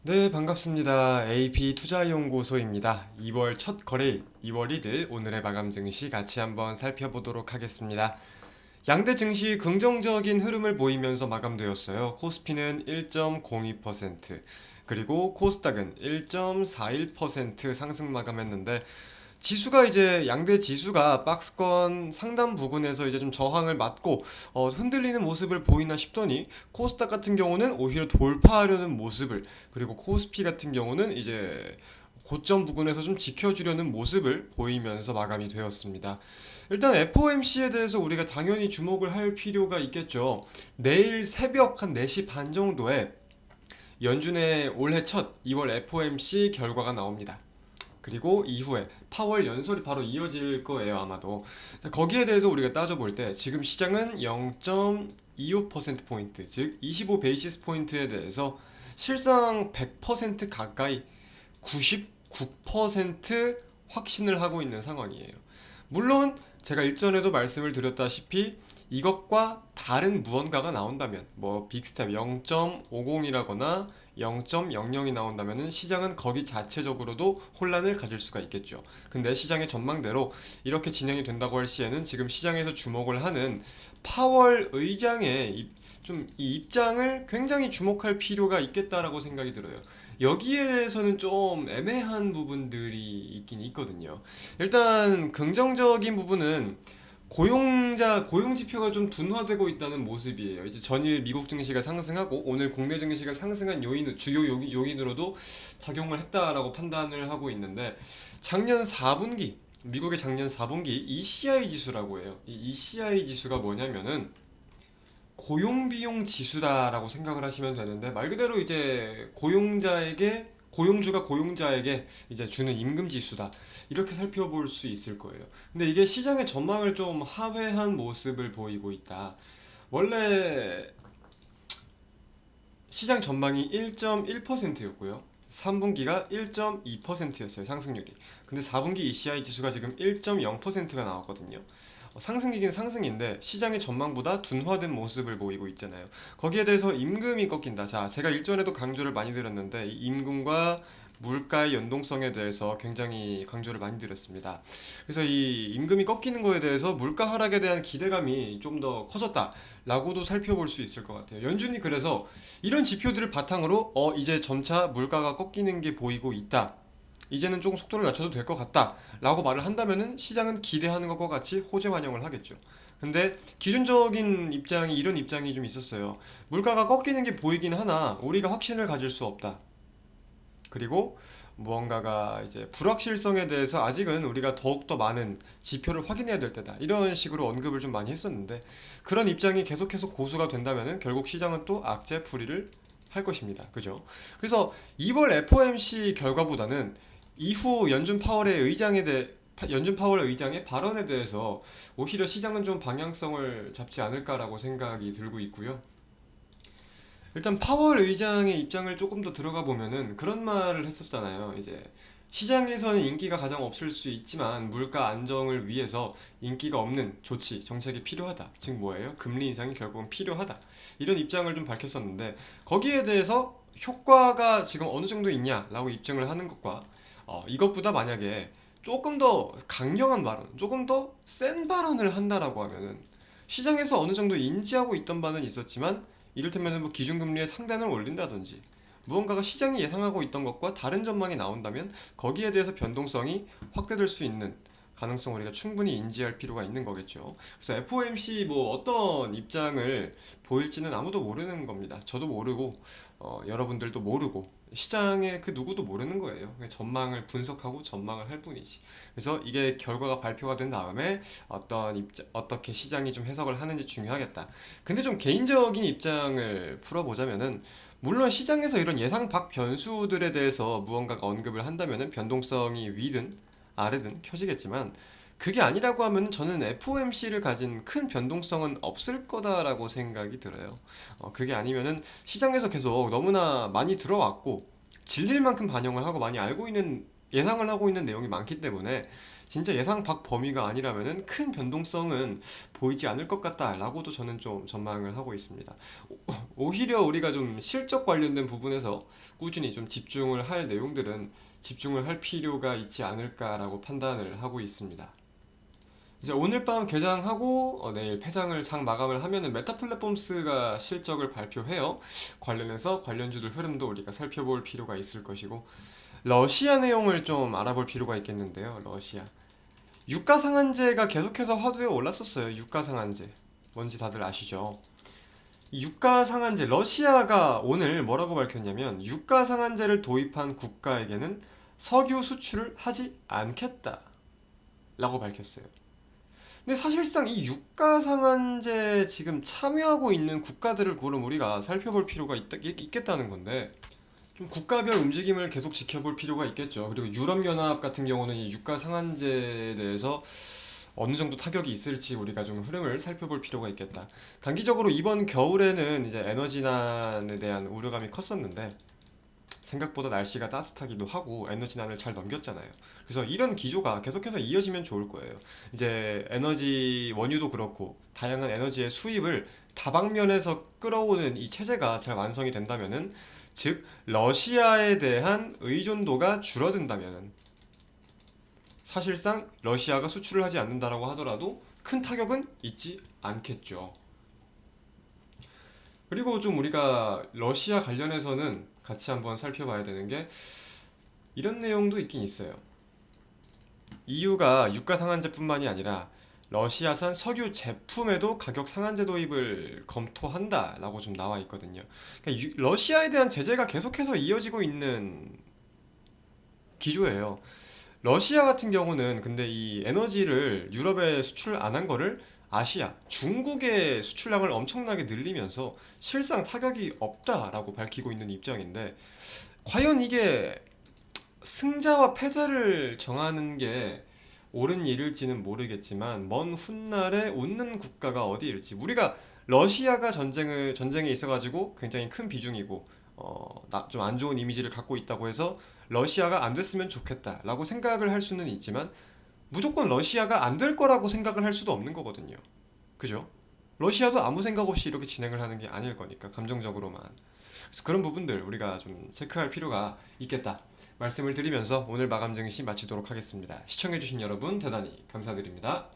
네, 반갑습니다. AP투자연구소입니다. 2월 첫 거래일, 2월 1일 오늘의 마감 증시 같이 한번 살펴보도록 하겠습니다. 양대 증시 긍정적인 흐름을 보이면서 마감되었어요. 코스피는 1.02%, 그리고 코스닥은 1.41% 상승 마감했는데 지수가 이제 양대 지수가 박스권 상단 부근에서 이제 좀 저항을 맞고 흔들리는 모습을 보이나 싶더니 코스닥 같은 경우는 오히려 돌파하려는 모습을, 그리고 코스피 같은 경우는 이제 고점 부근에서 좀 지켜주려는 모습을 보이면서 마감이 되었습니다. 일단 FOMC에 대해서 우리가 당연히 주목을 할 필요가 있겠죠. 내일 새벽 한 4시 반 정도에 연준의 올해 첫 2월 FOMC 결과가 나옵니다. 그리고 이후에 파월 연설이 바로 이어질 거예요, 아마도. 거기에 대해서 우리가 따져볼 때 지금 시장은 0.25%포인트, 즉 25 베이시스 포인트에 대해서 실상 100% 가까이 99% 확신을 하고 있는 상황이에요. 물론 제가 일전에도 말씀을 드렸다시피 이것과 다른 무언가가 나온다면, 뭐 빅스텝 0.50이라거나 0.00이 나온다면 시장은 거기 자체적으로도 혼란을 가질 수가 있겠죠. 근데 시장의 전망대로 이렇게 진행이 된다고 할 시에는 지금 시장에서 주목을 하는 파월 의장의 좀 이 입장을 굉장히 주목할 필요가 있겠다라고 생각이 들어요. 여기에 대해서는 좀 애매한 부분들이 있긴 있거든요. 일단 긍정적인 부분은 고용 지표가 좀 둔화되고 있다는 모습이에요. 이제 전일 미국 증시가 상승하고 오늘 국내 증시가 상승한 주요 요인으로도 작용을 했다라고 판단을 하고 있는데, 작년 4분기 미국의 작년 4분기 ECI 지수라고 해요. 이 ECI 지수가 뭐냐면은 고용 비용 지수다라고 생각을 하시면 되는데, 말 그대로 이제 고용주가 고용자에게 이제 주는 임금 지수다, 이렇게 살펴볼 수 있을 거예요. 근데 이게 시장의 전망을 좀 하회한 모습을 보이고 있다. 원래 시장 전망이 1.1%였고요. 3분기가 1.2%였어요, 상승률이. 근데 4분기 ECI 지수가 지금 1.0%가 나왔거든요. 상승이긴 상승인데 시장의 전망보다 둔화된 모습을 보이고 있잖아요. 거기에 대해서 임금이 꺾인다. 자, 제가 일전에도 강조를 많이 드렸는데 이 임금과 물가의 연동성에 대해서 굉장히 강조를 많이 드렸습니다. 그래서 이 임금이 꺾이는 거에 대해서 물가 하락에 대한 기대감이 좀 더 커졌다라고도 살펴볼 수 있을 것 같아요. 연준이 그래서 이런 지표들을 바탕으로 이제 점차 물가가 꺾이는 게 보이고 있다, 이제는 조금 속도를 낮춰도 될 것 같다 라고 말을 한다면은 시장은 기대하는 것과 같이 호재 반영을 하겠죠. 근데 기존적인 입장이 이런 입장이 좀 있었어요. 물가가 꺾이는 게 보이긴 하나 우리가 확신을 가질 수 없다. 그리고 무언가가 이제 불확실성에 대해서 아직은 우리가 더욱더 많은 지표를 확인해야 될 때다, 이런 식으로 언급을 좀 많이 했었는데, 그런 입장이 계속해서 고수가 된다면 결국 시장은 또 악재풀이를 할 것입니다. 그죠? 그래서 2월 FOMC 결과보다는 이후 연준 파월 의장의 발언에 대해서 오히려 시장은 좀 방향성을 잡지 않을까라고 생각이 들고 있고요. 일단 파월 의장의 입장을 조금 더 들어가 보면은 그런 말을 했었잖아요. 이제 시장에서는 인기가 가장 없을 수 있지만 물가 안정을 위해서 인기가 없는 조치, 정책이 필요하다. 즉 뭐예요? 금리 인상이 결국은 필요하다. 이런 입장을 좀 밝혔었는데, 거기에 대해서 효과가 지금 어느 정도 있냐라고 입증을 하는 것과 이것보다 만약에 조금 더 강력한 발언, 조금 더 센 발언을 한다라고 하면은 시장에서 어느 정도 인지하고 있던 바는 있었지만, 이를테면 뭐 기준금리의 상단을 올린다든지 무언가가 시장이 예상하고 있던 것과 다른 전망이 나온다면 거기에 대해서 변동성이 확대될 수 있는 가능성을 우리가 충분히 인지할 필요가 있는 거겠죠. 그래서 FOMC 뭐 어떤 입장을 보일지는 아무도 모르는 겁니다. 저도 모르고 여러분들도 모르고 시장의 그 누구도 모르는 거예요. 그냥 전망을 분석하고 전망을 할 뿐이지. 그래서 이게 결과가 발표가 된 다음에 어떻게 시장이 좀 해석을 하는지 중요하겠다. 근데 좀 개인적인 입장을 풀어보자면은, 물론 시장에서 이런 예상 밖 변수들에 대해서 무언가가 언급을 한다면은 변동성이 위든 아래든 켜지겠지만, 그게 아니라고 하면 저는 FOMC를 가진 큰 변동성은 없을 거다라고 생각이 들어요. 그게 아니면은 시장에서 계속 너무나 많이 들어왔고 질릴 만큼 반영을 하고 많이 알고 있는, 예상을 하고 있는 내용이 많기 때문에 진짜 예상 밖 범위가 아니라면은 큰 변동성은 보이지 않을 것 같다라고도 저는 좀 전망을 하고 있습니다. 오히려 우리가 좀 실적 관련된 부분에서 꾸준히 좀 집중을 할 내용들은 집중을 할 필요가 있지 않을까라고 판단을 하고 있습니다. 이제 오늘 밤 개장하고 내일 폐장을 장 마감을 하면은 메타 플랫폼스가 실적을 발표해요. 관련해서 관련주들 흐름도 우리가 살펴볼 필요가 있을 것이고 러시아 내용을 좀 알아볼 필요가 있겠는데요. 러시아 유가 상한제가 계속해서 화두에 올랐었어요. 유가 상한제 뭔지 다들 아시죠? 이 유가 상한제 러시아가 오늘 뭐라고 밝혔냐면 유가 상한제를 도입한 국가에게는 석유 수출을 하지 않겠다라고 밝혔어요. 근데 사실상 이 유가 상한제 지금 참여하고 있는 국가들을 그럼 우리가 살펴볼 필요가 있겠다는 건데 좀 국가별 움직임을 계속 지켜볼 필요가 있겠죠. 그리고 유럽연합 같은 경우는 이 유가 상한제에 대해서 어느 정도 타격이 있을지 우리가 좀 흐름을 살펴볼 필요가 있겠다. 단기적으로 이번 겨울에는 이제 에너지난에 대한 우려감이 컸었는데 생각보다 날씨가 따뜻하기도 하고 에너지난을 잘 넘겼잖아요. 그래서 이런 기조가 계속해서 이어지면 좋을 거예요. 이제 에너지 원유도 그렇고 다양한 에너지의 수입을 다방면에서 끌어오는 이 체제가 잘 완성이 된다면은 즉 러시아에 대한 의존도가 줄어든다면은 사실상 러시아가 수출을 하지 않는다라고 하더라도 큰 타격은 있지 않겠죠. 그리고 좀 우리가 러시아 관련해서는 같이 한번 살펴봐야 되는 게 이런 내용도 있긴 있어요. EU가 유가 상한제뿐만이 아니라 러시아산 석유 제품에도 가격 상한제 도입을 검토한다라고 좀 나와 있거든요. 그러니까 러시아에 대한 제재가 계속해서 이어지고 있는 기조예요. 러시아 같은 경우는 근데 이 에너지를 유럽에 수출 안 한 거를 아시아, 중국의 수출량을 엄청나게 늘리면서 실상 타격이 없다라고 밝히고 있는 입장인데 과연 이게 승자와 패자를 정하는 게 옳은 일일지는 모르겠지만 먼 훗날에 웃는 국가가 어디일지 우리가 러시아가 전쟁에 있어가지고 굉장히 큰 비중이고 좀 안 좋은 이미지를 갖고 있다고 해서 러시아가 안 됐으면 좋겠다라고 생각을 할 수는 있지만 무조건 러시아가 안 될 거라고 생각을 할 수도 없는 거거든요. 그죠? 러시아도 아무 생각 없이 이렇게 진행을 하는 게 아닐 거니까 감정적으로만. 그래서 그런 부분들 우리가 좀 체크할 필요가 있겠다 말씀을 드리면서 오늘 마감 증시 마치도록 하겠습니다. 시청해주신 여러분 대단히 감사드립니다.